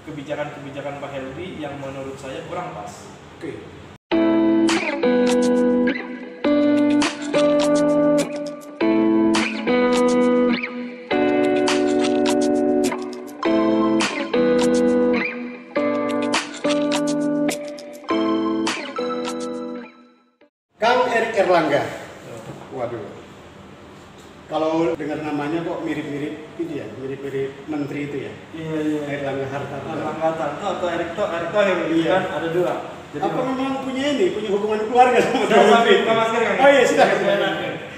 kebijakan-kebijakan Pak Heldi yang menurut saya kurang pas. Oke. Kang Erik Erlangga. Waduh. Kalau dengar namanya kok mirip-mirip itu ya, mirip-mirip menteri itu ya. Iya. Erlangga Hartarto. Erlangga Hartarto atau Erick Thohir, Iya. kan ada dua. Jadi apa memang punya hubungan keluarga sama Jangan dua sampai menteri? buka masker kan? Oh iya, sudah.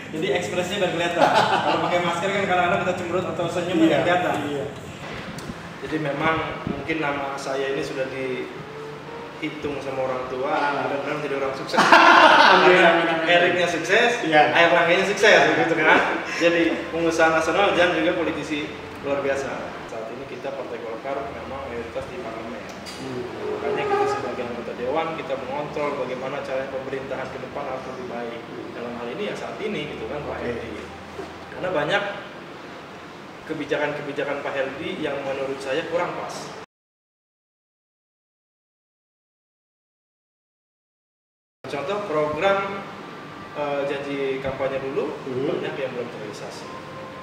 Jadi ekspresinya biar kelihatan. Kalau pakai masker kan kadang-kadang kita cemberut atau senyum Iya, kan kelihatan. iya. Jadi memang mungkin nama saya ini sudah dihitung sama orang tua, mudah-mudahan menjadi orang sukses. Karena Eriknya sukses, Iya. Erlangganya sukses, gitu kan. Jadi pengusaha nasional dan juga politisi luar biasa. Saat ini kita Partai Golkar memang mayoritas di parlemen. Makanya kita sebagai anggota dewan kita mengontrol bagaimana cara pemerintahan ke depan harus lebih baik. Dalam hal ini ya saat ini gitu kan Pak Heldi. Karena banyak kebijakan-kebijakan Pak Heldi yang menurut saya kurang pas. Contoh program janji kampanye dulu banyak yang belum terrealisasi,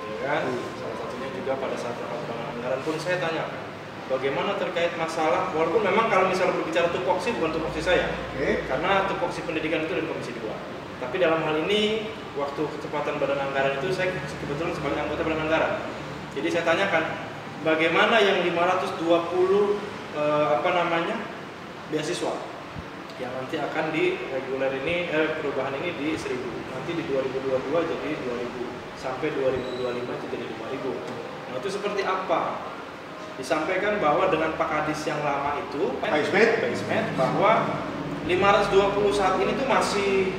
ya kan? Salah satunya juga pada saat rapat penanganan anggaran pun saya tanyakan bagaimana terkait masalah, walaupun memang kalau misalnya berbicara tupoksi bukan tupoksi saya, karena tupoksi pendidikan itu dari Komisi 2. Tapi dalam hal ini waktu kecepatan badan anggaran itu saya kebetulan sebagai anggota badan anggaran. Jadi saya tanyakan bagaimana yang 520 beasiswa yang nanti akan di reguler ini perubahan ini di 1000, nanti di 2022 jadi 2000 sampai 2025 itu jadi 5000. Nah itu seperti apa? Disampaikan bahwa dengan Pak Kadis yang lama itu Pak Ismet bahwa 520 saat ini tuh masih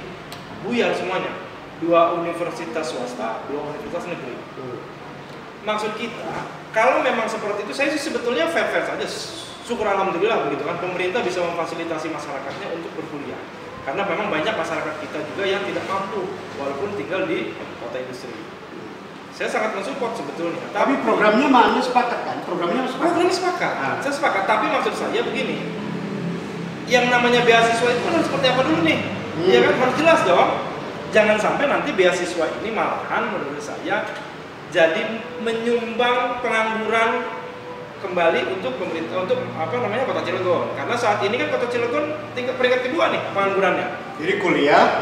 buyar semuanya, 2 universitas swasta, 2 universitas negeri. Maksud kita kalau memang seperti itu saya sih sebetulnya fair-fair saja, syukur alhamdulillah begitu kan pemerintah bisa memfasilitasi masyarakatnya untuk berkuliah karena memang banyak masyarakat kita juga yang tidak mampu walaupun tinggal di kota industri. Saya sangat mensupport sebetulnya. Tapi programnya mana sepakat kan? Programnya sepakat. Saya sepakat. Tapi maksud saya begini, yang namanya beasiswa itu harus seperti apa dulu nih? Ya kan harus jelas dong. Jangan sampai nanti beasiswa ini malahan menurut saya jadi menyumbang pengangguran kembali untuk pemerintah untuk Kota Cilegon. Karena saat ini kan Kota Cilegon tingkat peringkat kedua nih penganggurannya. Jadi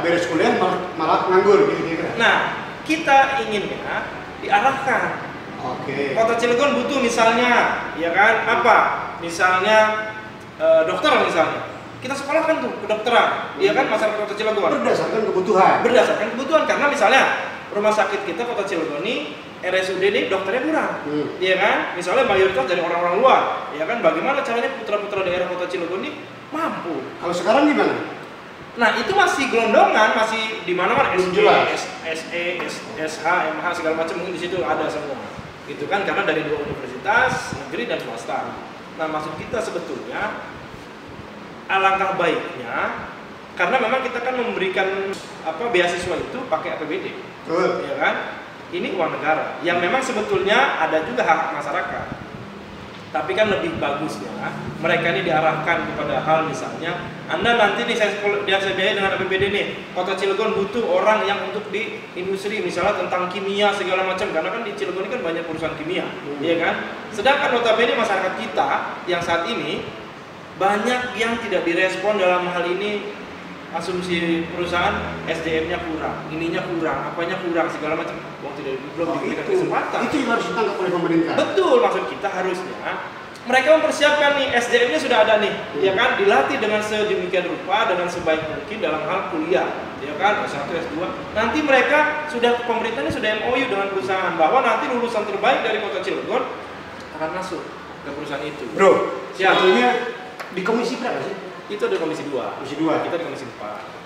beres kuliah malah nganggur gitu. Nah, kita inginnya diarahkan. Kota Cilegon butuh misalnya, ya kan, misalnya dokter misalnya. Kita sekolahkan tuh kedokteran, ya kan, masyarakat Kota Cilegon. Berdasarkan kebutuhan, karena misalnya rumah sakit kita Kota Cilegon ini RSUD ini dokternya kurang, ya kan? Misalnya mayoritas dari orang-orang luar, ya kan? Bagaimana caranya putra-putra daerah Kota Cilegon ini mampu? Kalau sekarang gimana? Nah itu masih gelondongan, masih di mana-mana SE, SH, MH segala macam mungkin di situ ada semua, gitu kan? Karena dari 2 universitas negeri dan swasta. Nah maksud kita sebetulnya alangkah baiknya, karena memang kita kan memberikan beasiswa itu pakai APBD, ya kan? Ini uang negara yang memang sebetulnya ada juga hak masyarakat. Tapi kan lebih bagusnya mereka ini diarahkan kepada hal misalnya Anda nanti nih saya biayai dengan APBD nih, Kota Cilegon butuh orang yang untuk di industri misalnya tentang kimia segala macam, karena kan di Cilegon ini kan banyak perusahaan kimia, ya kan? Sedangkan notabene masyarakat kita yang saat ini banyak yang tidak direspon dalam hal ini, asumsi perusahaan SDM-nya kurang, ininya kurang, apanya kurang segala macam. Belum diberikan kesempatan. Itu yang harus ditangkap oleh pemerintah. Betul, maksud kita harusnya mereka mempersiapkan nih, SDM-nya sudah ada nih, ya kan, dilatih dengan sedemikian rupa dengan sebaik mungkin dalam hal kuliah, ya kan, S1, S2. Nanti mereka pemerintahnya sudah MOU dengan perusahaan bahwa nanti lulusan terbaik dari Kota Cilegon akan masuk ke perusahaan itu. Bro, sebetulnya di komisi berapa sih? Itu di Komisi 2. Komisi 2. Kita di Komisi 4.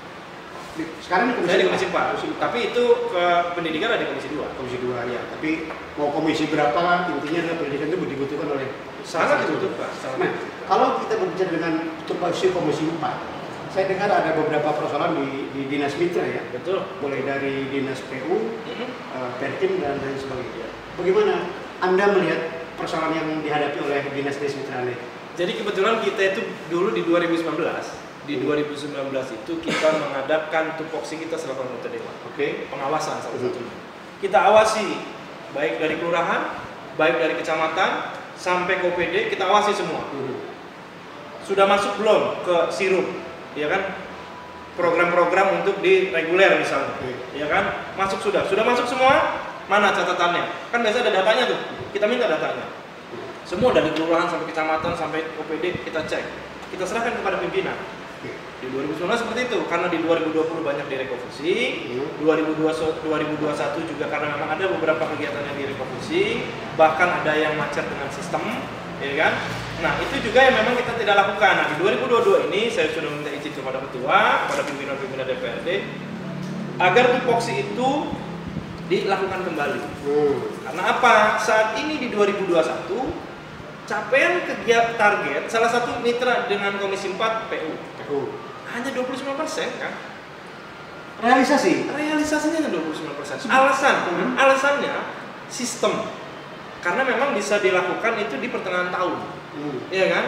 Sekarang di Komisi Saya di Komisi 4. Tapi itu ke pendidikan ada di Komisi 2. Komisi 2 ya. Tapi mau komisi berapa, intinya adalah pendidikan itu dibutuhkan oleh sangat dibutuhkan. Nah, kalau kita berbicara dengan tupoksi Komisi 4, saya dengar ada beberapa persoalan di dinas mitra ya. Betul. Mulai dari dinas PU, Perkim dan lain sebagainya. Bagaimana Anda melihat persoalan yang dihadapi oleh dinas mitra ini? Jadi kebetulan kita itu dulu di 2019 itu kita mengadakan tupoksi kita selaku anggota dewan. Pengawasan salah satunya. Kita awasi baik dari kelurahan, baik dari kecamatan sampai ke OPD, kita awasi semua. Sudah masuk belum ke sirup, ya kan? Program-program untuk di reguler misalnya, ya kan? Masuk sudah masuk semua. Mana catatannya? Kan biasa ada datanya tuh. Kita minta datanya. Semua dari kelurahan sampai kecamatan sampai OPD kita cek. Kita serahkan kepada pimpinan. Di 2019 seperti itu, karena di 2020 banyak direfocusing, 2021 juga karena memang ada beberapa kegiatan yang direfocusing, bahkan ada yang macet dengan sistem, ya kan? Nah itu juga yang memang kita tidak lakukan. Nah di 2022 ini saya sudah minta izin kepada ketua, kepada pimpinan-pimpinan DPRD, agar tupoksi itu dilakukan kembali. Karena apa? Saat ini di 2021 capaian kegiatan target salah satu mitra dengan Komisi 4 PU hanya 29% kan? Realisasinya hanya 29%. Alasannya sistem. Karena memang bisa dilakukan itu di pertengahan tahun. Iya kan?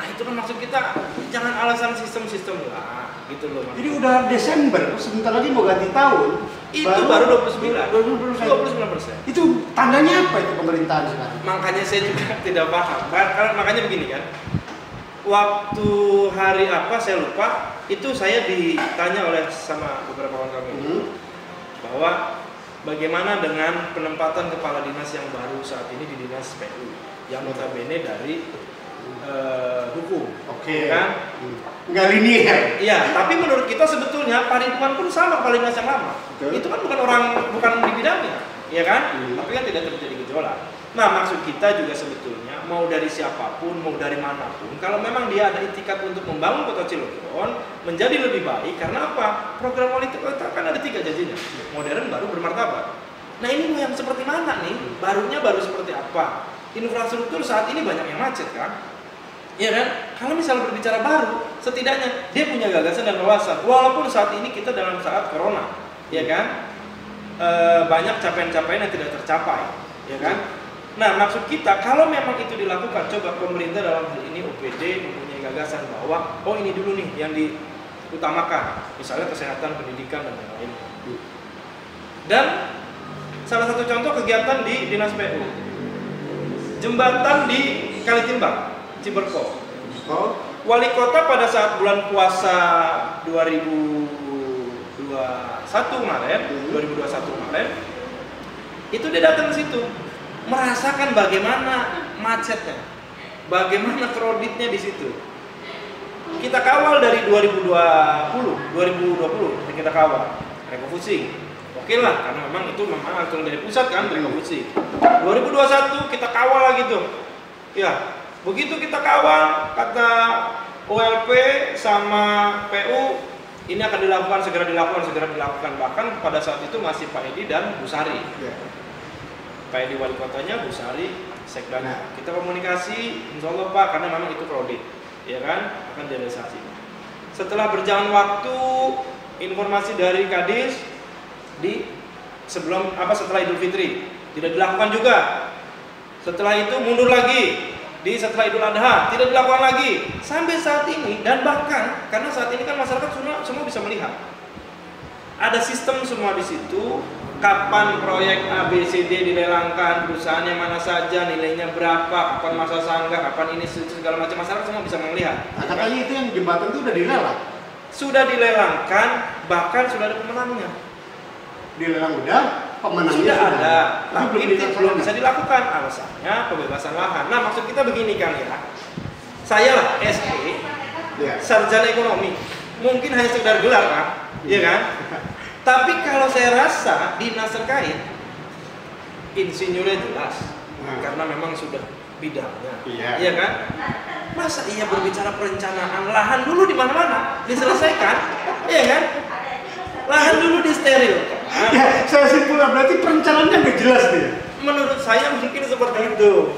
Nah, itu kan maksud kita jangan alasan sistem lah, gitu loh. Jadi udah Desember, sebentar lagi mau ganti tahun. Itu baru 29%. Itu tandanya apa itu pemerintahan sekarang? Makanya saya juga tidak paham. Makanya begini kan. Waktu hari apa saya lupa, itu saya ditanya oleh sama beberapa kawan kami bahwa bagaimana dengan penempatan kepala dinas yang baru saat ini di dinas PU yang notabene dari hukum, kan? Nggak linear. Iya, tapi menurut kita sebetulnya Pak Ridwan pun sama kepala dinas yang lama. Itu kan bukan di bidangnya, ya kan? Tapi kan tidak terjadi gejolak. Nah, maksud kita juga sebetulnya mau dari siapapun, mau dari manapun, kalau memang dia ada itikat untuk membangun Kota Cilegon menjadi lebih baik, karena apa? Program wali kota kan ada 3 janjinya, modern, baru, bermartabat. Nah ini yang seperti mana nih? Barunya baru seperti apa? Infrastruktur saat ini banyak yang macet kan? Iya kan? Kalau misalnya berbicara baru, setidaknya dia punya gagasan dan wawasan. Walaupun saat ini kita dalam saat corona, ya kan? Banyak capaian-capaian yang tidak tercapai, ya kan? Nah, maksud kita kalau memang itu dilakukan, coba pemerintah dalam hal ini OPD mempunyai gagasan bahwa oh ini dulu nih yang diutamakan, misalnya kesehatan, pendidikan dan lain-lain. Dan salah satu contoh kegiatan di Dinas PU, jembatan di Kalitimbang, Ciberko. Wali kota pada saat bulan puasa 2021 kemarin, itu dia datang ke situ. Merasakan bagaimana macetnya, bagaimana kreditnya di situ. Kita kawal dari 2020 kita kawal refocusing. Oke lah, karena memang itu memang aturan dari pusat kan refocusing. 2021 kita kawal lagi tuh. Ya, begitu kita kawal kata OLP sama PU ini akan segera dilakukan. Bahkan pada saat itu masih Pak Edi dan Bu Sari. Pak Edi wali kotanya, Bu Sari sekdanya. Kita komunikasi, insya Allah Pak, karena memang itu kredit, ya kan, akan direalisasi. Setelah berjalan waktu, informasi dari Kadis setelah Idul Fitri tidak dilakukan juga. Setelah itu mundur lagi, setelah Idul Adha tidak dilakukan lagi sampai saat ini. Dan bahkan karena saat ini kan masyarakat semua bisa melihat, ada sistem semua di situ. Kapan proyek ABCD dilelangkan, perusahaannya mana saja, nilainya berapa, kapan masa sanggah, kapan ini segala macam, masyarakat semua bisa melihat. Katanya itu yang jembatan itu udah dilelang. Sudah dilelangkan, bahkan sudah ada pemenangnya. Dilelang udah, pemenangnya sudah ada, tapi belum bisa dilakukan. Alasannya pembebasan lahan. Nah maksud kita begini kan ya, saya lah SE, sarjana ekonomi, mungkin hanya sekedar gelar kan, iya kan? Tapi kalau saya rasa dinas terkait, insinyurnya jelas, karena memang sudah bidangnya, iya kan? Masa iya berbicara perencanaan lahan dulu di mana-mana diselesaikan, iya kan? Lahan dulu disteril. Ya, saya simpulkan berarti perencanaannya nggak jelas nih. Menurut saya mungkin seperti itu.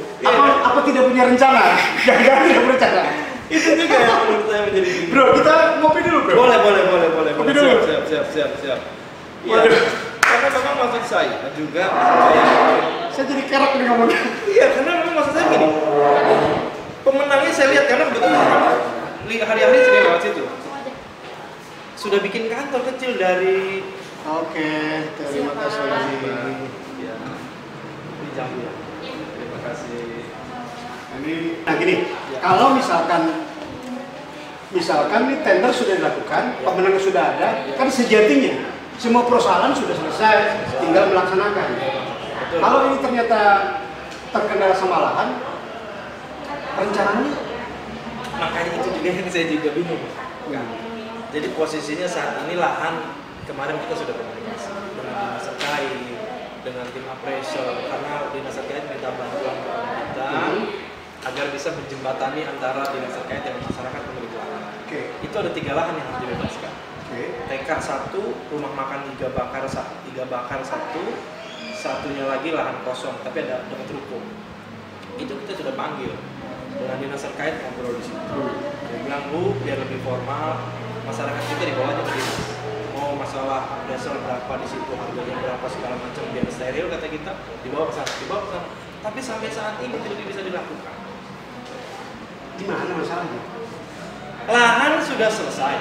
Apa tidak punya rencana? Jangan tidak berencana. Itu juga yang menurut saya menjadi gini. Bro, kita ngopi dulu bro. Boleh. Ngopi dulu. Siap. Iya. Karena memang maksud saya juga saya jadi kerap nih ngomongnya. Iya, karena memang maksud saya gini. Pemenangnya saya lihat hari-hari sering lewat situ. Sudah bikin kantor kecil dari. Oke, terima kasih. Ya. Ini Jambi ya. Terima kasih. Nah gini, kalau misalkan nih tender sudah dilakukan, pemenang sudah ada, kan sejatinya semua persoalan sudah selesai, tinggal melaksanakan. Kalau ini ternyata terkendala sama lahan, rencananya? Makanya itu juga yang saya juga bingung. Jadi posisinya saat ini lahan, kemarin kita sudah komunikasi dengan dinas terkait, dengan tim appraisal, karena dinas terkait minta bantuan kepada kita agar bisa menjembatani antara dinas terkait dan masyarakat pemilik lahan. Itu ada 3 lahan yang harus dibebaskan. TK 1, rumah makan 3 bakar 1, satunya lagi lahan kosong, tapi ada dekat ruko. Itu kita sudah panggil dengan dinas terkait, ngobrol di situ. Dia bilang, Bu, biar lebih formal, masyarakat kita dibawa aja ke dinas. Mau masalah dasar berapa di situ, harganya berapa segala macam, biar steril kata kita, dibawa ke sana. Tapi sampai saat ini tidak bisa dilakukan. Gimana masalahnya? Lahan sudah selesai,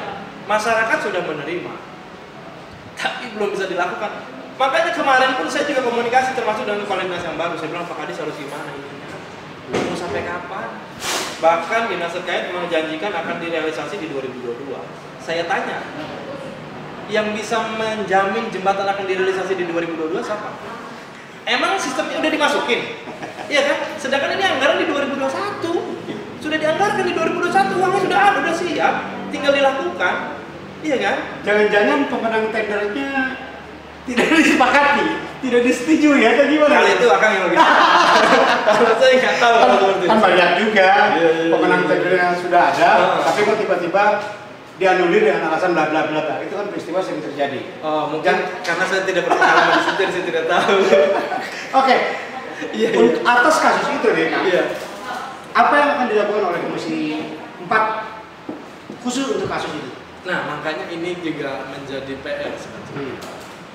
masyarakat sudah menerima, tapi belum bisa dilakukan. Makanya kemarin pun saya juga komunikasi termasuk dengan kepala dinas yang baru. Saya bilang, Pak Kadis harus gimana ini? Mau sampai kapan? Bahkan dinas terkait menjanjikan akan direalisasi di 2022. Saya tanya, yang bisa menjamin jembatan akan direalisasi di 2022 siapa? Emang sistemnya udah dimasukin? Iya kan? Sedangkan ini anggaran di 2021. Sudah dianggarkan di 2021, uangnya sudah ada, sudah siap, tinggal dilakukan. Iya kan? Jangan-jangan pemenang tendernya tidak disepakati, tidak disetujui ya, atau gimana? Kali itu akan yang lebih. Kalau saya nggak tahu. Kan banyak juga pemenang tendernya sudah ada, tapi kok tiba-tiba dianulir dengan alasan bla bla bla. Itu kan peristiwa sering terjadi. Oh, mungkin karena saya tidak berpengalaman di situ, saya tidak tahu. Oke. Atas kasus itu deh, Kang. Iya. Apa yang akan dilakukan oleh Komisi 4 khusus untuk kasus ini? Nah, makanya ini juga menjadi PR sebetulnya.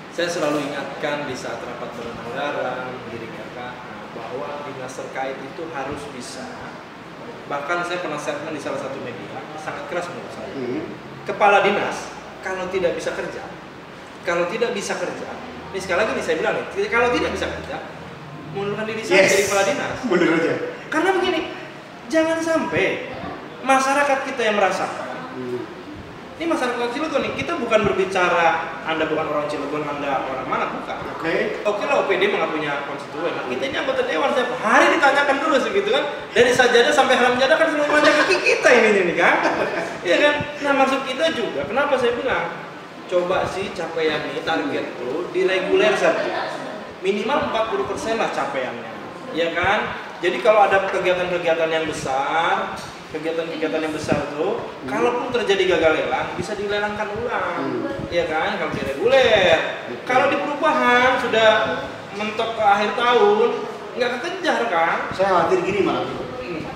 Saya selalu ingatkan di saat rapat badan anggaran, diri kakak, bahwa dinas terkait itu harus bisa. Bahkan saya pernah statement di salah satu media, sangat keras menurut saya. Kepala dinas, kalau tidak bisa kerja, ini sekali lagi nih saya bilang nih, kalau tidak bisa kerja, mundurkan diri saya jadi kepala dinas. Mundur aja. Karena begini, jangan sampai masyarakat kita yang merasakan. Ini masyarakat Cilegon nih, kita bukan berbicara Anda bukan orang Cilegon, Anda orang mana, bukan. Oke lah, OPD nggak punya konstituen. Nah, kita ini anggota dewan, setiap hari ditanyakan terus gitu kan. Dari sajadah sampai haram jadah kan semua nanya kaki kita ini kan. Iya kan? Nah, maksud kita juga, kenapa saya bilang coba sih capaian ini target tuh direguler saja. Minimal 40% lah capaiannya. Iya kan? Jadi kalau ada kegiatan-kegiatan yang besar tuh, kalaupun terjadi gagal lelang, bisa dilelangkan ulang, ya kan? Kalau direguler, kalau di perubahan sudah mentok ke akhir tahun, nggak kekejar kan? Saya khawatir gini malah,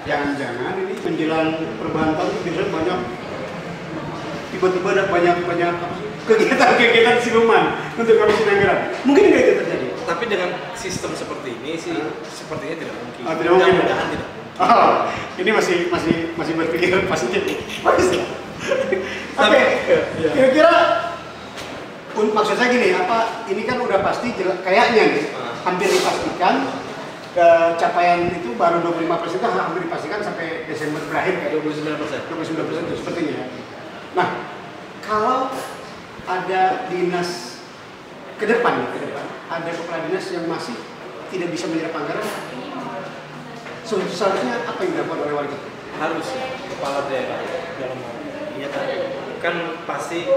jangan-jangan ini menjelang perubahan tahun itu biasanya banyak, tiba-tiba ada banyak kegiatan siluman untuk Komisi Anggaran. Mungkin nggak itu terjadi? Tapi dengan sistem seperti ini sih, sepertinya tidak mungkin. Tidak mungkin. Mudah-mudahan tidak. Oh, ini masih berpikir positif. Bagus ya. Oke. Kira-kira maksud saya gini, ini kan udah pasti kayaknya nih, hampir dipastikan capaian itu baru 25% hampir dipastikan sampai Desember berakhir kayak 29% itu sepertinya. Nah, kalau ada dinas ke depan ada kepala dinas yang masih tidak bisa menyerap anggaran, seharusnya apa yang dilakukan oleh wali kota? Harus kepala daerah dalam kan pasti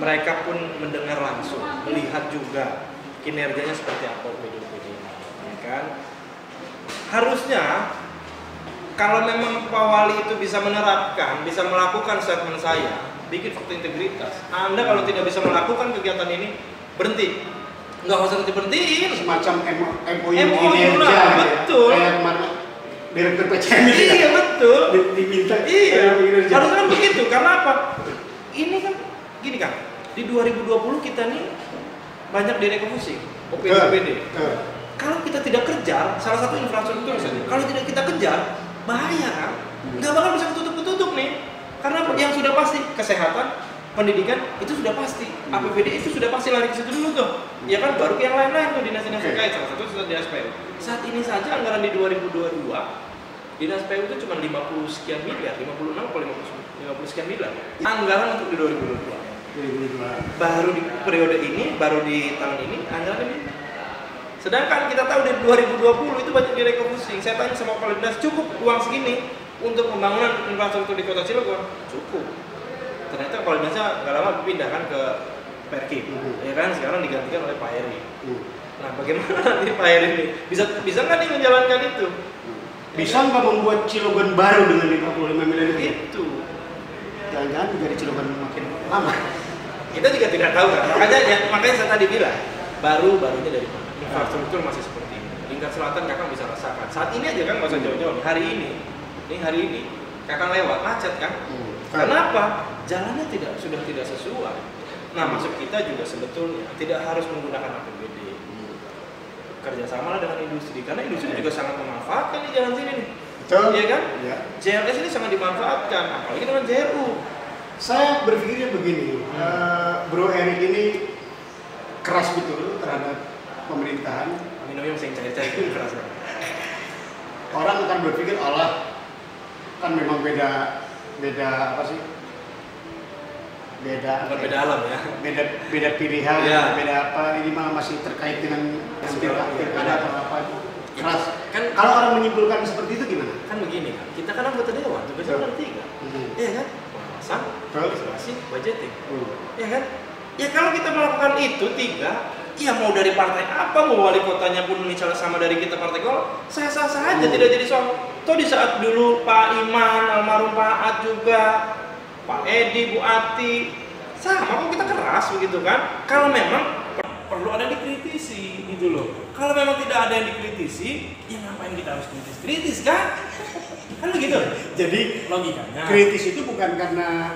mereka pun mendengar langsung, melihat juga kinerjanya seperti apa OPD, ya kan? Harusnya kalau memang Pak Wali itu bisa menerapkan, bisa melakukan statement saya, bikin fakta integritas. Anda kalau tidak bisa melakukan kegiatan ini, berhenti. Nggak usah diberhentiin. Semacam MOU kinerja, betul. Kayak kemana direktur PCM itu. Iya betul. Diminta. Iya. Harusnya kan begitu. Karena apa? Ini kan gini kan. Di 2020 kita nih banyak direvisi OPD. Kalau kita tidak kejar, salah satu infrastruktur misalnya. Kalau tidak kita kejar, bahaya kan? Nggak bakal bisa ketutup nih. Karena yang sudah pasti kesehatan, pendidikan itu sudah pasti, APBD itu sudah pasti lari ke situ dulu tuh. Ya kan, baru yang lain-lain tuh dinas-dinas terkait, salah satu sudah dinas PU. Saat ini saja anggaran di 2022 dinas PU itu cuma 50 sekian miliar, 56 atau 50 sekian miliar. Anggaran untuk di 2022. Baru di periode ini, baru di tahun ini anggaran ini. Sedangkan kita tahu di 2020 itu banyak direfocusing. Saya tanya sama kepala dinas, cukup uang segini untuk pembangunan infrastruktur di Kota Cilegon? Cukup. Ternyata kepala dinasnya nggak lama pindah kan ke Perkim, ya kan, sekarang digantikan oleh Pak Eri. Nah, bagaimana nanti Pak Eri ini bisa nggak nih menjalankan itu? Bisa nggak membuat Cilegon baru dengan 55 miliar itu? Jangan-jangan menjadi Cilegon makin lama. Kita juga tidak tahu kan. Makanya saya tadi bilang barunya dari mana? Infrastruktur masih seperti ini. Lingkar Selatan Kakak bisa rasakan. Saat ini aja kan nggak usah jauh-jauh. Hari ini Kakak lewat macet kan? Kenapa? Jalannya sudah tidak sesuai. Nah, maksud kita juga sebetulnya tidak harus menggunakan APBD. Kerjasamalah dengan industri, karena industri juga sangat memanfaatkan di jalan sini nih. Betul. Iya kan? Ya. JLS ini sangat dimanfaatkan, apalagi dengan JRU. Saya berpikirnya begini, Bro Erik ini keras betul terhadap pemerintahan. Minumnya mesti cair-cair keras. Orang akan berpikir Allah kan memang beda apa sih? Beda alam ya. Beda pilihan, ya. Beda apa? Ini malah masih terkait dengan pilkada atau apa? Keras. Kan kalau orang menyimpulkan seperti itu gimana? Kan begini kan, kita kan anggota dewan, tugasnya kan 3. Iya kan? Pengawasan, legislasi, budgeting. Iya kan? Ya kalau kita melakukan itu 3, ya mau dari partai apa, mau wali kotanya pun misalnya sama dari kita partai Golkar, sah-sah saja, tidak jadi soal. Toh di saat dulu Pak Iman, almarhum Pak Ad juga, Pak Edi, Bu Ati, sama kok kita keras begitu kan? Kalau memang perlu ada yang dikritisi gitu loh. Kalau memang tidak ada yang dikritisi, ya ngapain kita harus kritis kan? Kan begitu. Jadi logikanya. Kritis itu bukan karena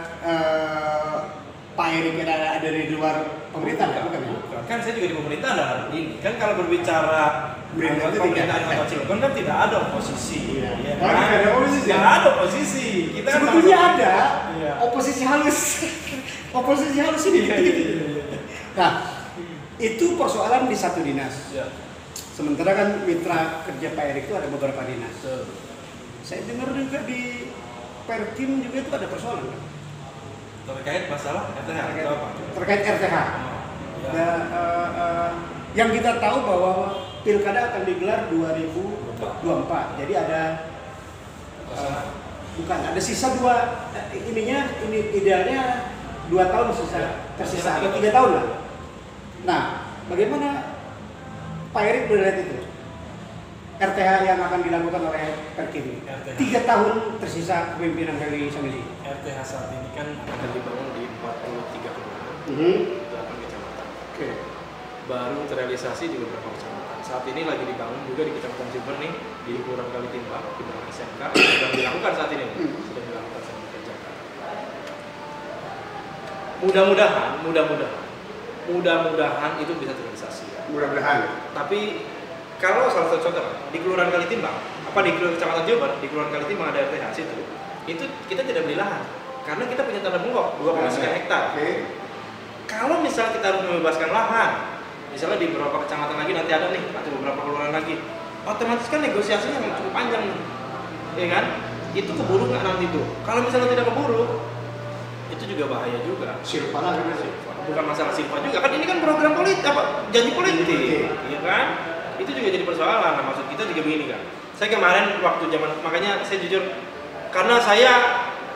Pak Erik ada di luar pemerintahan, bukan? Kan saya juga di pemerintahan hari ini. Kan kalau berbicara pemerintahan Kota Cilegon kan tidak ada oposisi. Iya. Ya, kan? Tidak ada oposisi. Kita kan sebetulnya ada iya. oposisi halus. Oposisi halus ini gitu. Nah, itu persoalan di satu dinas. Ya. Sementara kan mitra kerja Pak Erik itu ada beberapa dinas. Saya dengar juga di Perkim juga itu ada persoalan. Terkait masalah RTH atau apa? Terkait RTH. Yang kita tahu bahwa pilkada akan digelar 2024. Jadi ada bukan ada sisa ini idealnya 2 tahun tersisa atau 3 tahun lah. Nah, bagaimana Pak Erik melihat itu? RTH yang akan dilakukan oleh Perkim 3 tahun tersisa kepemimpinan dari Samili. RTH saat ini kan akan dibangun di 43 kelurahan, 8 kecamatan. Baru terrealisasi di beberapa kecamatan. Saat ini lagi dibangun juga di Kecamatan Jember nih, di Kelurahan Kalitimbang, di belakang SMK. Sedang dilakukan saat ini, sudah dilakukan sama Jakarta. Mudah-mudahan itu bisa terrealisasi. Mudah-mudahan. Tapi kalau salah satu contoh di Kelurahan Kalitimbang, di Kecamatan Jember, di Kelurahan Kalitimbang ada RTH situ. Itu kita tidak beli lahan karena kita punya tanah bungkok 2,9 hektar. Kalau misalnya kita harus membebaskan lahan, misalnya di beberapa kecamatan lagi nanti ada nih atau beberapa kelurahan lagi, otomatis kan negosiasinya cukup panjang nih, ya kan? Itu keburu nggak nanti tuh? Kalau misalnya tidak keburu, itu juga bahaya juga. Silpa lagi bukan masalah silpa juga kan, ini kan program politik janji politik, ya kan? Itu juga jadi persoalan. Nah, maksud kita juga begini kan. Saya kemarin waktu makanya saya jujur karena saya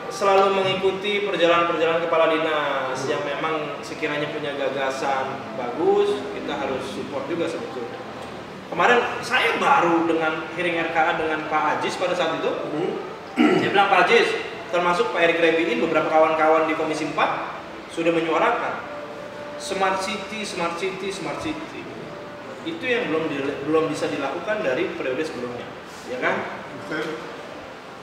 selalu mengikuti perjalanan kepala dinas yang memang sekiranya punya gagasan bagus, kita harus support juga sebetulnya. Kemarin saya baru dengan hearing RKA dengan Pak Ajis pada saat itu, saya bilang Pak Ajis, termasuk Pak Erik Rebiin, beberapa kawan-kawan di Komisi 4 sudah menyuarakan smart city. Itu yang belum bisa dilakukan dari periode sebelumnya, ya kan?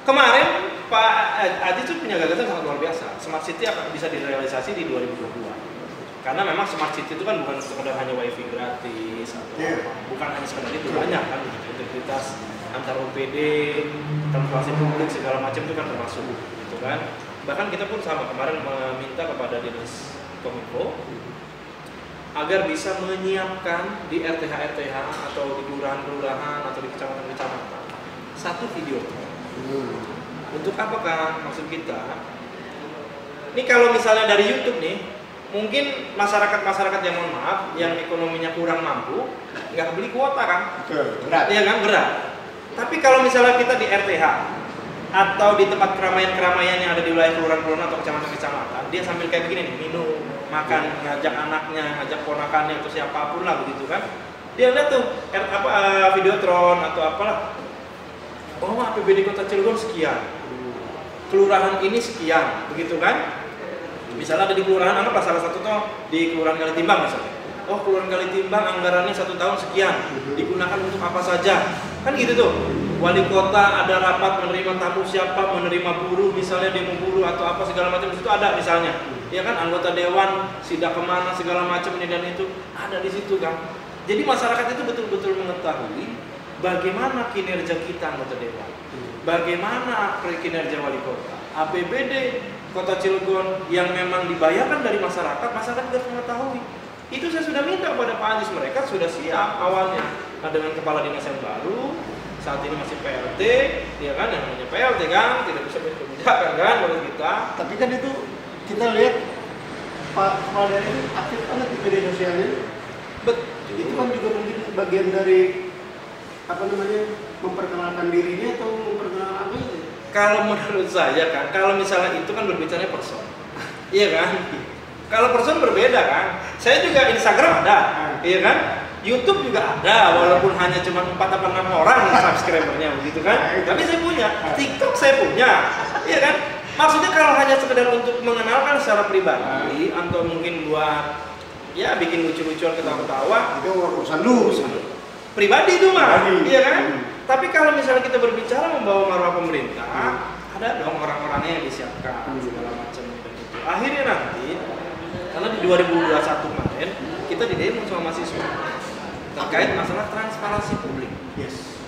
Kemarin Pak Adi itu punya gagasan sangat luar biasa. Smart City akan bisa direalisasi di 2022. Karena memang Smart City itu kan bukan sekedar hanya wifi gratis atau bukan hanya sekedar itu, banyak kan integritas antar OPD, transportasi publik segala macam itu kan termasuk, gitu kan. Bahkan kita pun sama kemarin meminta kepada Dinas Kominfo agar bisa menyiapkan di RTH atau di kelurahan-kelurahan atau di kecamatan-kecamatan satu video. Untuk apa kan maksud kita? Ini kalau misalnya dari YouTube nih, mungkin masyarakat yang mohon maaf, yang ekonominya kurang mampu, nggak beli kuota kan? Berat. Iya kan, berat. Tapi kalau misalnya kita di RTH atau di tempat keramaian-keramaian yang ada di wilayah kelurahan-kelurahan atau kecamatan-kecamatan, dia sambil kayak begini nih, minum, makan, ngajak anaknya, ngajak ponakannya atau siapapun lah begitu kan. Dia lihat tuh videotron atau apalah. Oh, APBD Kota Cilegon sekian. Kelurahan ini sekian, begitu kan? Misalnya ada di kelurahan, anggaplah salah satu tuh di Kelurahan Kalitimbang misalnya. Oh, Kelurahan Kalitimbang anggarannya 1 tahun sekian, digunakan untuk apa saja. Kan gitu tuh. Wali kota ada rapat menerima tamu siapa, menerima buruh misalnya demo buruh atau apa segala macam di situ ada misalnya. Ya kan, anggota dewan sidak kemana segala macam ini dan itu ada di situ kan. Jadi masyarakat itu betul-betul mengetahui bagaimana kinerja kita anggota dewan. Bagaimana kinerja wali kota. APBD Kota Cilegon yang memang dibayarkan dari masyarakat harus mengetahui. Itu saya sudah minta kepada Pak Anjis, mereka sudah siap awalnya. Nah, dengan kepala dinas yang baru, saat ini masih PLT, ya kan, yang namanya PLT kan, tidak bisa berkebijakan kan menurut kita. Tapi kan itu kita lihat Pak Kepala daerah ini aktif banget di media sosialnya. Betul. Itu kan juga mungkin bagian dari memperkenalkan dirinya atau memperkenalkan apa itu? Kalau menurut saya kan, kalau misalnya itu kan berbicara person, iya kan? Kalau person berbeda kan. Saya juga Instagram ada, iya kan? YouTube juga ada, walaupun hanya cuma 4 atau 6 orang subscribernya begitu kan. Tapi saya punya, TikTok saya punya, iya kan? Maksudnya kalau hanya sekedar untuk mengenalkan secara pribadi atau mungkin buat ya bikin lucu-lucuan ketawa-ketawa, itu urusan lu. Pribadi itu mah, iya kan? Tapi kalau misalnya kita berbicara membawa marwah pemerintah, ada dong orang-orangnya yang disiapkan segala macam gitu. Akhirnya nanti, karena di 2021 kemarin kita didemo sama mahasiswa terkait masalah transparansi publik. Yes.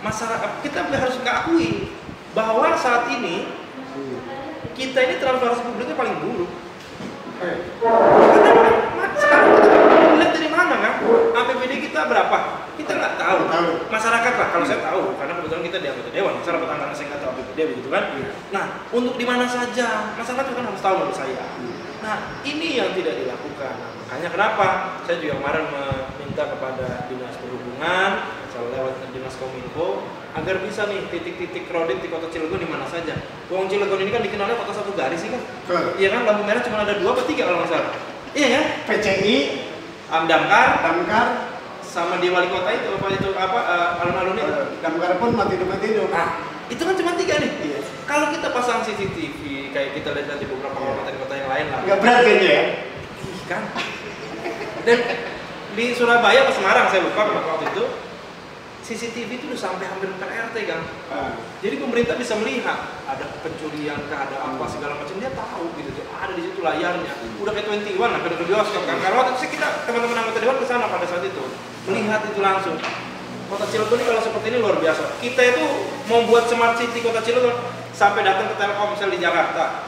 Masyarakat kita harus akui bahwa saat ini kita ini transparansi publiknya paling buruk. Karena sekarang kita lihat dari mana kan? APBD kita berapa? Kita nggak tahu. Masyarakat lah, kalau saya tahu, karena kebetulan kita di anggota dewan, saya rapat anggaran saya nggak tahu APBD begitu kan? Nah, untuk di mana saja, masyarakat juga kan harus tahu menurut saya. Nah, ini yang tidak dilakukan. Makanya kenapa? Saya juga kemarin meminta kepada Dinas Perhubungan, saya lewat Dinas Kominfo, agar bisa nih titik-titik kredit di Kota Cilegon di mana saja. Wong Cilegon ini kan dikenalnya kota satu garis sih kan? Iya kan, lampu merah cuma ada 2 atau 3 kalau nggak salah. Iya kan? PCI, Damkar, sama di wali kota itu alun-alun itu. Damkar pun mati hidup. Nah, itu kan cuma 3 nih. Iya. Kalau kita pasang CCTV kayak kita lihat di beberapa kota yang lain lah. Nggak berat kayaknya ya? Kan. Dan di Surabaya atau Semarang saya lupa waktu itu CCTV itu udah sampai hampir per RT kan. Jadi pemerintah bisa melihat ada pencurian, ada apa segala macam, dia tahu gitu tuh. Ada di situ layarnya. Udah kayak 21 lah, ke bioskop kan. Karena waktu itu kita teman-teman anggota dewan ke sana pada saat itu melihat itu langsung. Kota Cilegon ini kalau seperti ini luar biasa. Kita itu mau buat smart city Kota Cilegon sampai datang ke Telkomsel di Jakarta.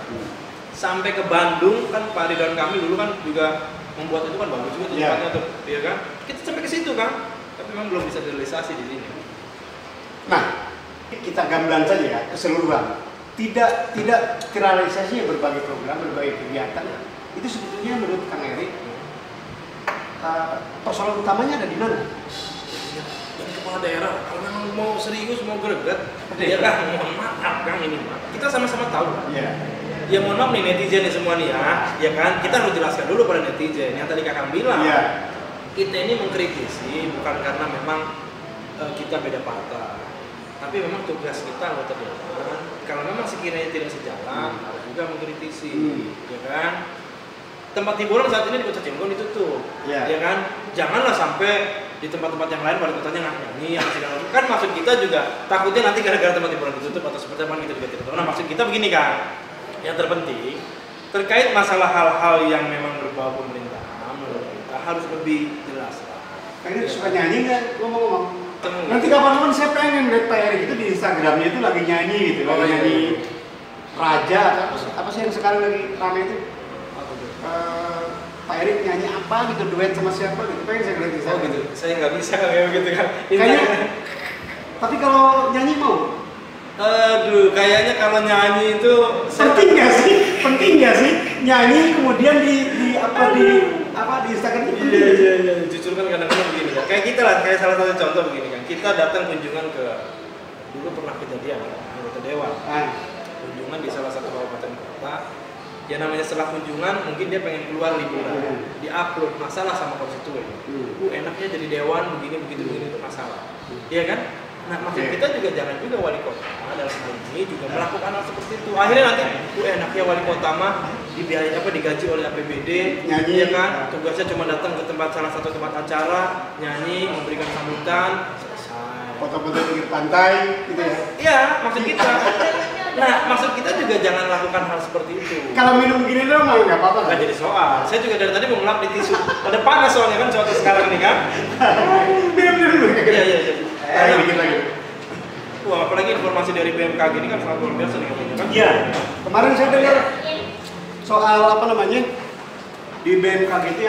Sampai ke Bandung kan Pak Ridwan kami dulu kan juga membuat itu kan bagus juga tempatnya tuh, iya kan? Kita sampai ke situ kan, tapi memang belum bisa realisasi di sini. Nah, kita gamblang saja ya keseluruhan. Tidak terrealisasinya berbagai program, berbagai kegiatan. Itu sebetulnya menurut Kang Erik, persoalan utamanya ada di mana? Jadi kepala daerah kalau memang mau serius mau greget, ya kan, mohon maaf Kang ini Pak. Kita sama-sama tahu. Iya. Ya mohon maaf nih netizen nih semua nih ya kan, kita harus jelaskan dulu pada netizen yang tadi Kakang bilang. Iya. Kita ini mengkritisi bukan karena memang kita beda partai, tapi memang tugas kita anggota dewan. Kalau memang sekiranya tidak sejalan, harus juga mengkritisi, ya kan? Tempat hiburan saat ini di Kota Cilegon ditutup, ya kan? Janganlah sampai di tempat-tempat yang lain wali kotanya nggak nyanyi, kan maksud kita juga takutnya nanti gara-gara tempat hiburan ditutup atau seperti apa kita juga tidak tahu. Nah maksud kita begini kan, yang terpenting terkait masalah hal-hal yang memang berbau pemerintahan, menurut kita harus lebih jelas lah. Kayaknya suka nyanyi nggak? Ngomong-ngomong. Nanti kapan-kapan saya pengen lihat Pak Erik itu di Instagramnya itu lagi nyanyi gitu, lagi nyanyi Raja atau apa sih yang sekarang lagi ramai itu? Pak Erik nyanyi apa gitu, duet sama siapa gitu, pengen saya lihat di sana. Oh gitu, saya nggak bisa kayak begitu kan. Kayaknya, tapi kalau nyanyi mau? Aduh, kayaknya kalau nyanyi itu Penting nggak sih nyanyi kemudian di Instagram itu penting? Iya. Jujur kan kadang-kadang begini kan. Kayak kita lah, kayak salah satu contoh begini kan. Kita datang kunjungan ke, dulu pernah kejadian anggota dewan. Kunjungan di salah satu kabupaten kota. Ya namanya setelah kunjungan mungkin dia pengen keluar liburan. Di-upload masalah sama konstituen. Enaknya jadi dewan begini itu masalah. Iya kan? Nah, maksud kita juga jangan juga wali kota dalam hal ini juga melakukan hal seperti itu. Akhirnya nanti, enaknya wali kota mah digaji oleh APBD, nyanyi, ya kan? Tugasnya cuma datang ke salah satu tempat acara, nyanyi, memberikan sambutan, selesai. Foto-foto di pantai, gitu ya? Iya, maksud kita. Nah, maksud kita juga jangan lakukan hal seperti itu. Kalau minum gini doang nggak apa-apa. Nggak jadi soal. Saya juga dari tadi mau ngelap di tisu. Ada panas soalnya kan cuaca sekarang ini kan. Minum dulu. Iya. Dikit lagi. Wah, apalagi informasi dari BMKG ini kan sangat luar biasa nih katanya kan? Iya. Kemarin saya dengar soal apa namanya di BMKG itu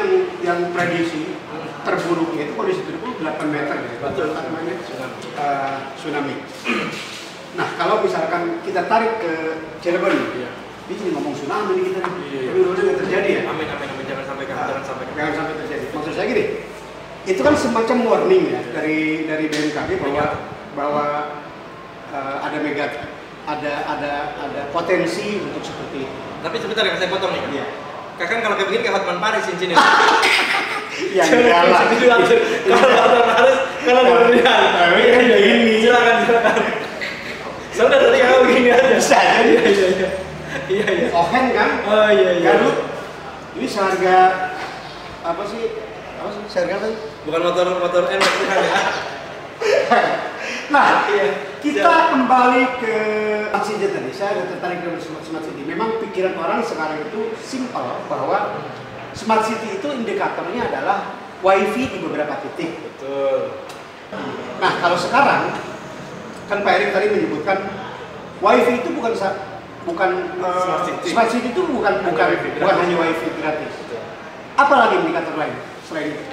yang prediksi terburuknya itu kondisi terburuk 8 meter ya. Betul. Apa namanya? Tsunami. Nah, kalau misalkan kita tarik ke Cirebon, Iya. ini jadi ngomong tsunami nih kita. Iya. Tapi udah nggak terjadi ya. Amin, jangan sampai. Jangan sampai terjadi. Maksud saya gini, itu kan semacam warning ya dari BMKG bahwa ada potensi untuk seperti itu. Tapi sebentar ya, saya potong nih. Iya. Kakak kalau kayak begini kayak Hotman Paris cincin ya. Yang jalan. Kalau Hotman Paris, kalau berlebihan. Iya ini. Silakan. Sudah tadi kamu begini aja. Bisa jadi. Iya. Ohen kan? Oh iya. Garut. Ini seharga apa sih? Seharga apa? Bukan motor enak Tuhan ya. Nah, Iya. kita kembali ke Smart City tadi. Saya ada tertarik dengan Smart City. Memang pikiran orang sekarang itu simpel bahwa Smart City itu indikatornya adalah WiFi di beberapa titik. Betul. Nah, kalau sekarang kan Pak Erik tadi menyebutkan WiFi itu bukan Smart City itu bukan hanya WiFi gratis. Betul. Apalagi indikator lain selain itu?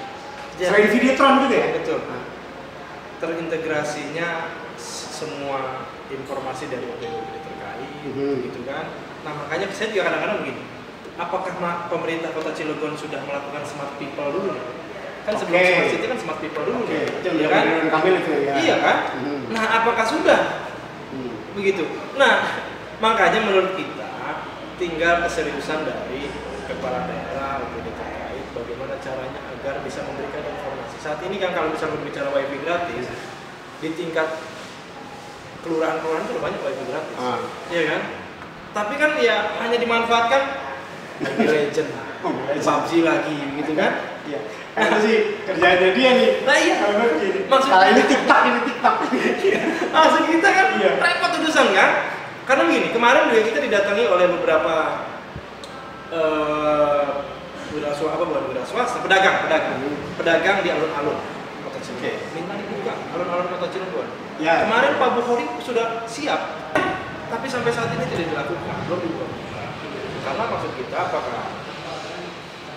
Selain Videotron juga ya? Betul. Terintegrasinya semua informasi dari mobil terkait, gitu kan. Nah makanya saya juga kadang-kadang begini, apakah pemerintah Kota Cilegon sudah melakukan smart people dulu? Kan sebelum smart city kan smart people dulu, ya kan? Iya kan? Nah apakah sudah? Begitu. Nah makanya menurut kita tinggal keseriusan dari kepala daerah terkait bagaimana caranya agar bisa memberikan informasi. Saat ini kan kalau misalnya berbicara wifi gratis di tingkat kelurahan-kelurahan itu banyak wifi gratis, iya kan? Tapi kan ya hanya dimanfaatkan Mobile Legend, PUBG lagi, gitu kan? Iya. Itu sih kerjaannya dia nih. Nah iya. Maksudnya ini TikTok. Maksud kita kan repot urusan kan? Karena begini, kemarin juga kita didatangi oleh beberapa pedagang di alun-alun Kota Cilegon. Minta dibuka alun-alun Kota Cilegon. Ya. Kemarin Pak Bukhari sudah siap, tapi sampai saat ini tidak dilakukan, belum dibuka. Karena maksud kita apakah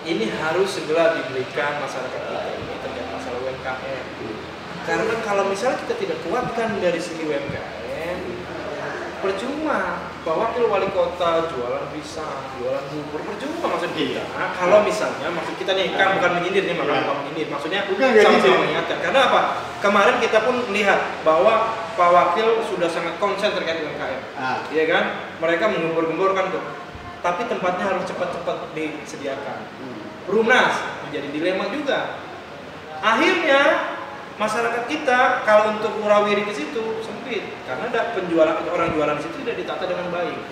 ini harus segera diberikan masyarakat kita ini terkait masalah UMKM. Karena kalau misalnya kita tidak kuatkan dari segi UMKM, percuma bahwa wakil wali kota jualan pisang, jualan bubur, percuma maksud kita. Kalau misalnya maksud kita nih kan bukan menyindir nih, bukan menyindir, maksudnya sama-sama mengingatkan. Karena apa? Kemarin kita pun melihat bahwa Pak Wakil sudah sangat konsen terkait UMKM, iya kan? Mereka menggembur-gemburkan tuh, tapi tempatnya harus cepat-cepat disediakan. Rumnas menjadi dilema juga. Akhirnya masyarakat kita kalau untuk murawiri ke situ sempit karena ada orang jualan di situ tidak ditata dengan baik.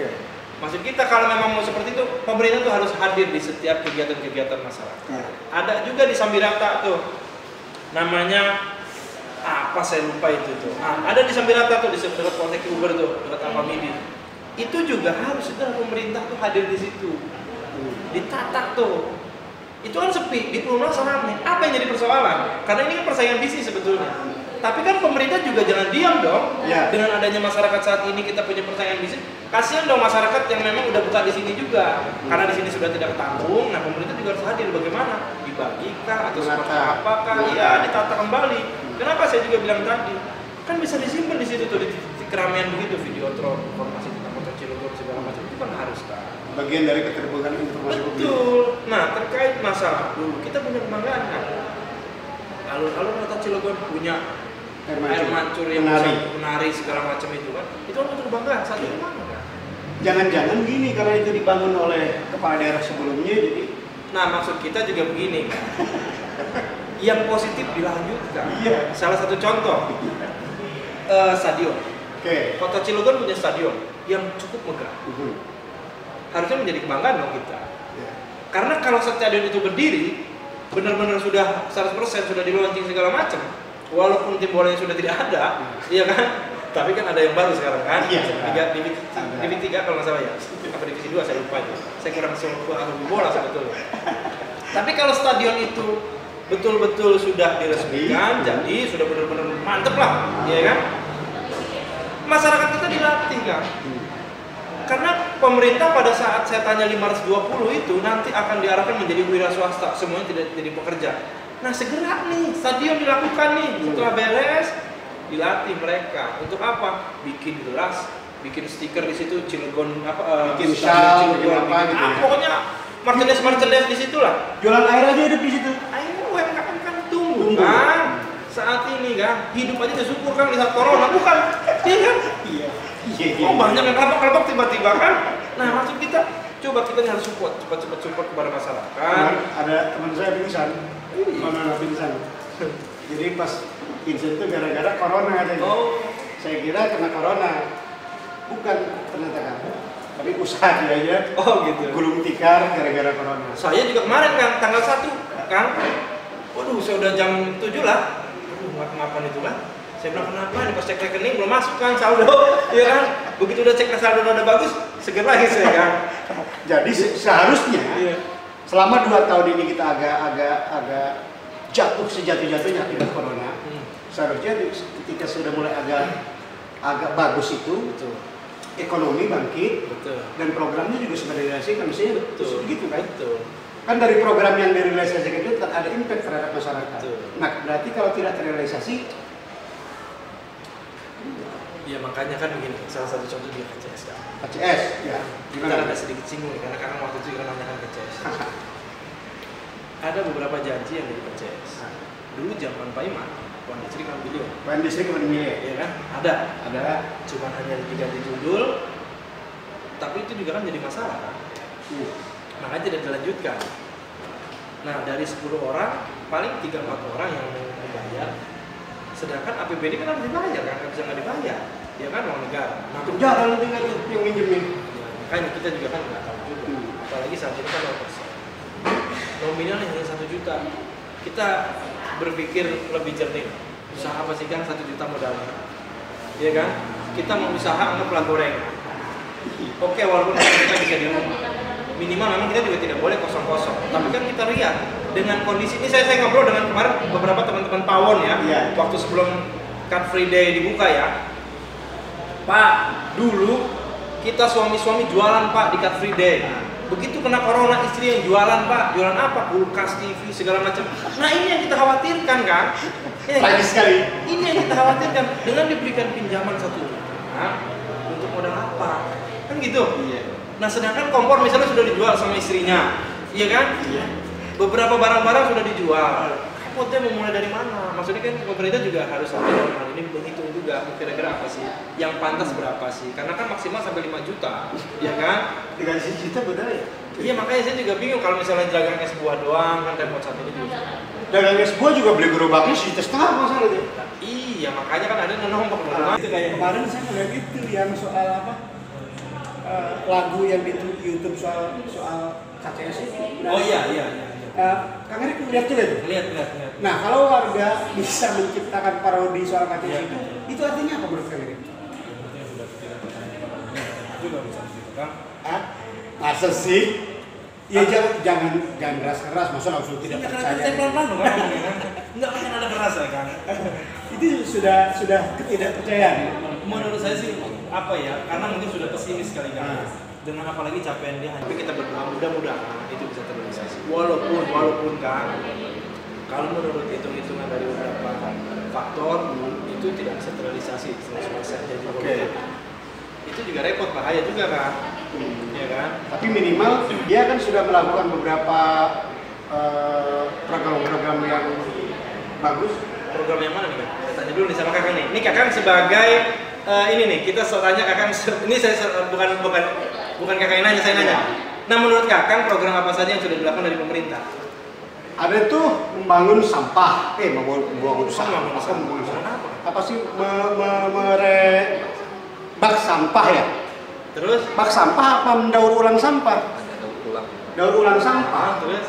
Maksud kita kalau memang mau seperti itu, pemerintah tuh harus hadir di setiap kegiatan-kegiatan masyarakat. Ada juga di Sambirata tuh, namanya apa saya lupa itu tuh. Ada di Sambirata tuh di dekat Polsek Uber tuh, dekat Alfamidi. Itu juga harus segera pemerintah tuh hadir di situ, ditata tuh. Itu kan sepi, di Perumnas rame. Apa yang jadi persoalan? Karena ini kan persaingan bisnis sebetulnya. Tapi kan pemerintah juga jangan diam dong. Ya. Dengan adanya masyarakat saat ini kita punya pertanyaan bisnis, kasihan dong masyarakat yang memang udah buka di sini juga. Karena di sini sudah tidak ketampung, nah pemerintah juga harus hadir. Bagaimana? Dibagikah atau seperti apakah? Iya, ditata kembali. Kenapa saya juga bilang tadi? Kan bisa disimpan di situ tuh di keramaian begitu Videotron, informasi tentang Kota Cilegon segala macam itu kan harus kan. Bagian dari keterbukaan informasi publik. Betul. Nah, terkait masalah dulu kita punya kebanggaan kan. Alun-alun Kota Cilegon punya air mancur yang menari segala macam itu kan. Itu kan untuk kebanggaan. Saat ini mana kan? Jangan-jangan gini karena itu dibangun oleh kepala daerah sebelumnya jadi. Nah, maksud kita juga begini kan. Yang positif dilanjutkan. Iya. Salah satu contoh stadion. Oke. Kota Cilegon punya stadion yang cukup megah. Harusnya menjadi kebanggaan dong kita. Ya. Karena kalau stadion itu berdiri, benar-benar sudah 100% sudah di launching segala macam, walaupun tim bolanya sudah tidak ada, iya kan? Tapi kan ada yang baru sekarang kan? Iya. Divisi 3 kalau nggak salah ya. Apa divisi 2 saya lupa itu. Saya kurang ahli bola sebetulnya. Tapi kalau stadion itu betul-betul sudah diresmikan, jadi sudah benar-benar mantep lah, iya kan? Masyarakat kita dilatih kan? Karena pemerintah pada saat saya tanya 520 itu nanti akan diarahkan menjadi wira swasta, semuanya tidak jadi pekerja. Nah segera nih stadion dilakukan nih setelah beres, dilatih mereka untuk apa? Bikin gelas, bikin stiker di situ Cilegon bikin shawl, bikin apa gitu ya. Pokoknya merchandise di situ lah. Jualan air aja hidup di situ. Ayo UMKM kan tumbuh kan. Saat ini kan hidup aja bersyukur kan lihat corona bukan? Iya kan? Iya. Oh banyak yang kelompok tiba-tiba kan? Nah maksud kita coba kita harus support, cepat-cepat support kepada masyarakat. Ada teman saya pingsan, mana pingsan. Jadi pas pingsan itu gara-gara corona aja. Oh. Saya kira kena corona, bukan ternyata kan. Tapi usaha dia aja. Oh gitu. Gulung tikar gara-gara corona. Saya juga kemarin kan tanggal 1 kan. Waduh saya udah jam 7 lah. Aduh ngapain itu kan? Saya bilang kenapa nih pas cek rekening belum masuk kan saldo, iya kan? Begitu udah cek saldo udah bagus, seger lagi saya kan. Jadi seharusnya selama 2 tahun ini kita agak jatuh sejatuh-jatuhnya akibat corona. Seharusnya ketika sudah mulai agak bagus itu, betul. Ekonomi bangkit, betul. Dan programnya juga sudah direalisasikan, mestinya betul. Gitu kan? Betul. Kan dari program yang direalisasikan itu ada impact terhadap masyarakat. Betul. Nah berarti kalau tidak terrealisasi. Ya makanya kan begini, salah satu contoh di KCS kan. KCS, ya. Gimana? Kita ada sedikit singgung karena kakak waktu itu juga nanyakan KCS. Ada beberapa janji yang dari KCS. Dulu zaman Pak Iman, Puan Distrik kan beliau. Puan Distrik kan beliau. Iya kan? Ada. Cuma hanya diganti judul, tapi itu juga kan jadi masalah kan. Makanya tidak dilanjutkan. Nah dari 10 orang, paling 3-4 orang yang membayar. Sedangkan APBD kan harus dibayar kan, nggak bisa nggak dibayar, ya kan uang negara. Nah, jarang nanti nggak yang minjemin. Ya, makanya kita juga kan nggak tahu juga. Apalagi saat ini kan 0%. Nominalnya hanya 1 juta. Kita berpikir lebih jernih. Usaha apa sih kan 1 juta modalnya, ya kan? Kita mau usaha anggaplah goreng. Oke, walaupun kita bisa di rumah, minimal memang kita juga tidak boleh kosong-kosong. Tapi kan kita lihat dengan kondisi ini saya ngobrol dengan kemarin beberapa teman-teman Pawon ya, waktu sebelum Car Free Day dibuka ya. Pak, dulu kita suami-suami jualan Pak di Car Free Day. Begitu kena corona istri yang jualan Pak, jualan apa? Kulkas, TV segala macam. Nah ini yang kita khawatirkan kan? Lagi sekali. Ini yang kita khawatirkan dengan diberikan pinjaman 1 juta untuk modal apa? Kan gitu. Iya. Nah sedangkan kompor misalnya sudah dijual sama istrinya, iya kan? Iya. Beberapa barang-barang sudah dijual. Repotnya mau mulai dari mana? Maksudnya kan pemerintah juga harus dalam hal ini menghitung juga kira-kira apa sih yang pantas berapa sih? Karena kan maksimal sampai 5 juta, ya kan? 3 juta benar ya? Iya makanya saya juga bingung kalau misalnya dagang es buah doang kan repot saat ini juga. Dagang es buah juga beli gerobaknya setengah masalah itu. Iya makanya kan ada nombok itu kayak kemarin saya ngeliat itu yang soal apa? Lagu yang di YouTube soal KCS itu. Oh iya. Kang Erik lihat juga itu? Lihat. Nah, kalau warga bisa menciptakan parodi soal KCS itu artinya apa menurut Kang Erik? Juga bisa gitu kan? Masa sih? Ya jangan keras-keras, masa langsung tidak percaya. Saya pelan-pelan loh kan, nggak akan ada keras ya kan. Itu sudah ketidakpercayaan. Menurut saya sih apa ya, karena mungkin sudah pesimis kali kan. Dengan apalagi capaian dia, tapi kita berdoa mudah-mudahan itu bisa terrealisasi. Walaupun kan, kalau menurut hitung-hitungan dari beberapa faktor itu tidak bisa terrealisasi 100%. Jadi itu juga repot, bahaya juga kan, ya kan. Tapi minimal dia kan sudah melakukan beberapa program-program yang bagus. Program yang mana nih kan? Saya tanya dulu nih sama kakak nih. Ini kakak sebagai ini nih, kita tanya kakak. Ini saya bukan kakak yang nanya, saya nanya. Nah, menurut kakak program apa saja yang sudah dilakukan dari pemerintah? Ada tuh membangun sampah, membangun sampah. Apa sih bak sampah ya? Terus? Bak sampah apa mendaur ulang sampah? Daur ulang sampah. Terus?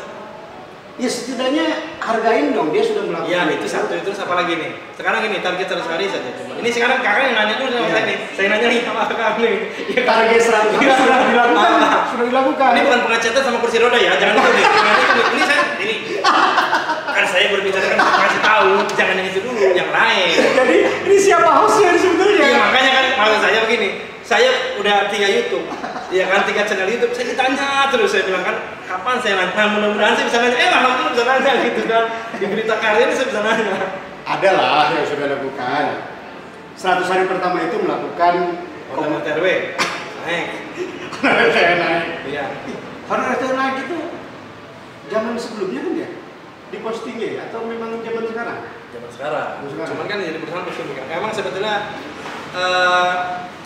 Ya setidaknya hargain dong, dia sudah melakukan. Ya itu satu, itu apa lagi nih? Sekarang ini target 100 hari saja coba. Ini sekarang kakak yang nanya dulu sama saya nih. Saya nanya nih sama kakak nih. Ya, target 100 hari sudah dilakukan. Sudah dilakukan. Ini bukan pengecetan sama kursi roda ya, jangan itu nih. Ini saya kan saya berbicara kan kasih tahu, jangan yang itu dulu, yang lain. Jadi ini siapa hostnya sebetulnya? Iya makanya kan maksud saya begini. Saya udah 3 YouTube, ya kan 3 channel YouTube. Saya ditanya terus, saya bilang kan kapan saya nanya. Nah, mudah-mudahan saya bisa nanya. Alhamdulillah bisa nanya gitu kan. Di berita karya ini saya bisa nanya. Ada lah yang sudah lakukan. 100 hari pertama itu melakukan Honorer RW naik. naik. Iya. Honorer naik itu zaman sebelumnya kan ya? Di postingnya ya? Atau memang zaman sekarang? Zaman sekarang. Cuman kan jadi perusahaan posting kan. Emang sebetulnya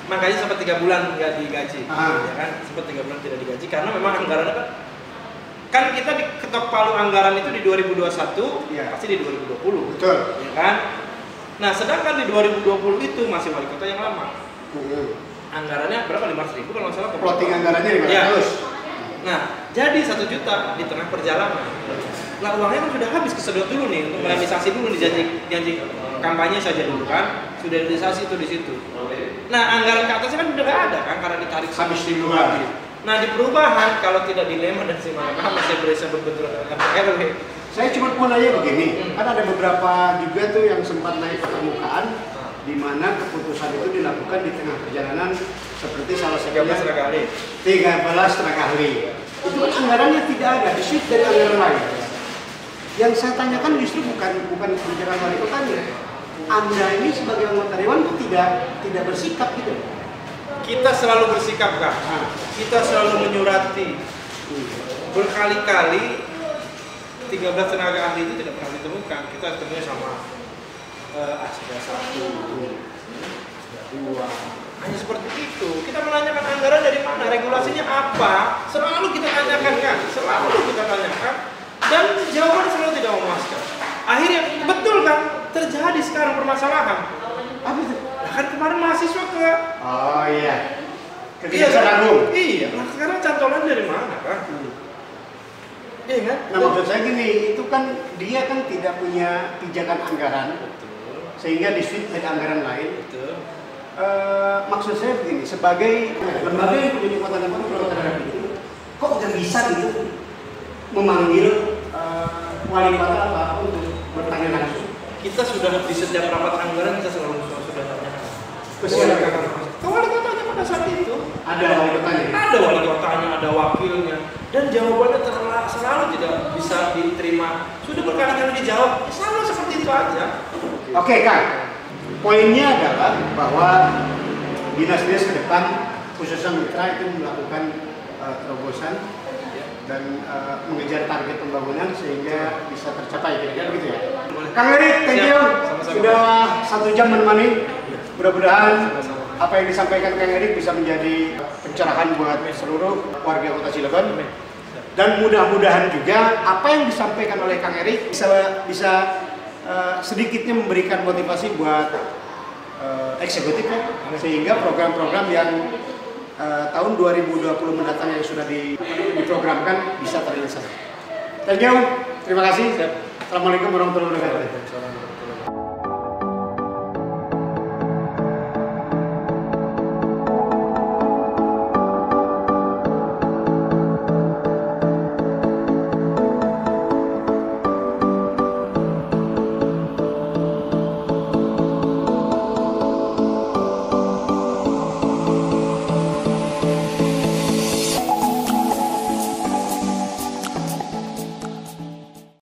makanya sempat 3 bulan nggak digaji, ya kan? Sempat 3 bulan tidak digaji karena memang anggarannya kan kita diketok palu anggaran itu di 2021, ya. Pasti di 2020, betul, ya kan? Nah sedangkan di 2020 itu masih wali kota yang lama, anggarannya berapa? 500.000 kalau nggak salah. Plotting anggarannya 500. Ya. Nah jadi 1 juta di tengah perjalanan. Nah uangnya kan sudah habis, kesedot dulu nih untuk realisasi dulu nih janji kampanye saja dulu kan, sudah realisasi itu di situ. Nah anggaran ke atasnya kan udah nggak ada kan karena ditarik habis di luar. Nah di perubahan kalau tidak dilema dan simak masih bisa berbenturan dengan RW. Saya cuma mau nanya begini, kan ada beberapa juga tuh yang sempat naik ke permukaan, di mana keputusan itu dilakukan di tengah perjalanan seperti salah satunya 13 tenaga ahli. Itu kan anggarannya tidak ada, di-shift dari anggaran lain. Yang saya tanyakan justru bukan kebijakan wali kotanya. Anda ini sebagai anggota dewan itu tidak bersikap gitu. Kita selalu bersikap kan. Kita selalu menyurati. Berkali-kali 13 tenaga ahli itu tidak pernah ditemukan. Kita temunya sama Asda 1, Asda 2. Hanya seperti itu. Kita menanyakan anggaran dari mana, regulasinya apa. Selalu kita tanyakan kan. Selalu kita tanyakan. Dan jawaban selalu tidak memuaskan. Akhirnya betul kan terjadi sekarang permasalahan. Apa itu? Kan kemarin mahasiswa ke. Oh iya. Kejaksaan Agung. Iya. Nah sekarang cantolan dari mana kan? Iya kan? Nah maksud saya gini, itu kan dia kan tidak punya pijakan anggaran, betul. Sehingga di-shift dari anggaran lain. Betul. Maksud saya begini, sebagai lembaga yang punya kekuatan terhadap itu, kok nggak bisa gitu memanggil wali kota apa untuk bertanya langsung? Kita sudah di setiap rapat anggaran kita selalu sudah tanya. Ke wali kotanya pada saat itu ada wali kotanya. Ada wali kotanya, ada wakilnya, dan jawabannya selalu tidak bisa diterima. Sudah berkali-kali dijawab, selalu seperti itu aja. Oke Kang, poinnya adalah bahwa dinas-dinas ke depan khususnya mitra itu melakukan terobosan dan mengejar target pembangunan sehingga bisa tercapai, kira-kira begitu ya. Kang Erik, thank you. Sudah 1 jam menemani. Mudah-mudahan apa yang disampaikan Kang Erik bisa menjadi pencerahan buat seluruh warga Kota Cilegon. Dan mudah-mudahan juga apa yang disampaikan oleh Kang Erik bisa sedikitnya memberikan motivasi buat eksekutif ya, sehingga program-program yang tahun 2020 mendatang yang sudah diprogramkan bisa terrealisasi. Thank you, terima kasih. Assalamualaikum warahmatullahi wabarakatuh.